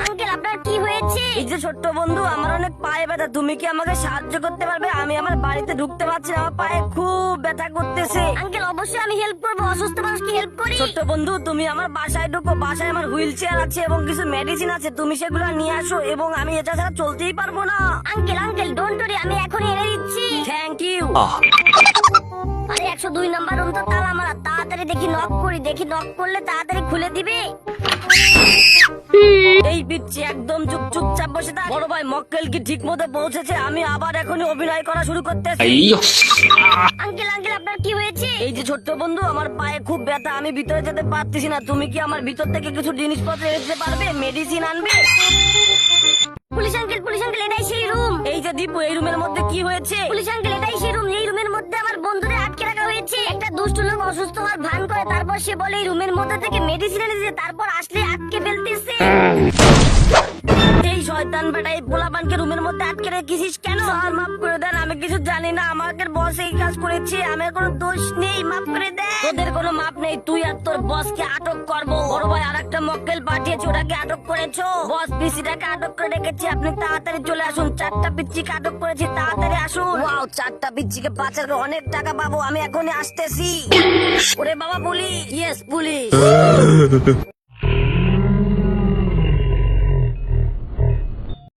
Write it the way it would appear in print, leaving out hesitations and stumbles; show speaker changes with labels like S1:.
S1: Uncle আপনার কি হয়েছে? এই যে ছোট্ট বন্ধু, আমার অনেক পায়ে ব্যথা, তুমি কি আমাকে সাহায্য করতে পারবে? আমি আমার বাড়িতে ঢুকতে পারছি না, আমার পায়ে খুব ব্যথা করতেছে। আঙ্কেল অবশ্যই আমি হেল্প করবো, অসুস্থ মানুষকে হেল্প করি। ছোট্ট বন্ধু, তুমি আমার বাসায় ঢুকো, বাসায় আমার হুইল চেয়ার আছে এবং কিছু মেডিসিন আছে, তুমি সেগুলো নিয়ে আসো এবং আমি এটা ছাড়া চলতেই পারবো না। আঙ্কেল ডোন্ট ওরি, আমি এখনই এনে দিচ্ছি। Thank you. আরে 102 নাম্বার রুম তো তালা মারা, তাড়াতাড়ি দেখি নক করি, দেখি নক করলে তাড়াতাড়ি খুলে দিবে। এই পিচ্ছি একদম চুপচাপ বসে থাক। বড় ভাই মক্কেল কি ঠিক মতো পৌঁছেছে? আমি আবার এখনই অভিনয় করা শুরু করতেছি। আঙ্কেল আপনার কি হয়েছে? এই যে ছোট্ট বন্ধু, আমার পায়ে খুব ব্যথা, আমি ভিতরে যেতে পারতেছি না, তুমি কি আমার ভিতর থেকে কিছু জিনিসপত্র এনে দিতে পারবে? মেডিসিন আনবে? পুলিশ আঙ্কেল এটাই সেই রুম। এই যে দীপু, এই রুমের মধ্যে কি হয়েছে? পুলিশ আঙ্কেল এটাই সেই রুম, এই রুমের মধ্যে আমার বন্ধুদের আটকে রাখা হয়েছে। একটা দুষ্ট লোক অসুস্থ হওয়ার ভান করে, তারপর সে বলে এই রুমের মধ্যে থেকে মেডিসিন এনে দিতে, তারপর আসলে আটকে ফেলতেছে। এই শয়তান বেটা, এই পোলাপানকে রুমের মধ্যে আটকে রেখেছিস কেন? স্যার মাফ করে দেন, আমি কিছু জানি না, আমাকে বস এই কাজ করেছে, আমার কোনো দোষ নেই, মাফ করে দেন। তোদের কোনো মাপ নেই, তুই আর তোর বসকে আটক করবো। বড় ভাই আরেকটা মক্কেল পাঠিয়েছে, ওটাকে আটক করেছো? বস পিসিটাকে আটক করে রেখেছি, আপনি তাড়াতাড়ি চলে আসুন। 4টা পিচ্চিকে আটক করেছি, তাড়াতাড়ি আসুন। ওয়াও, 4টা পিচ্চিকে বাঁচার অনেক টাকা পাবো, আমি এখনই আসতেছি। ওরে বাবা পুলিশ! Yes police.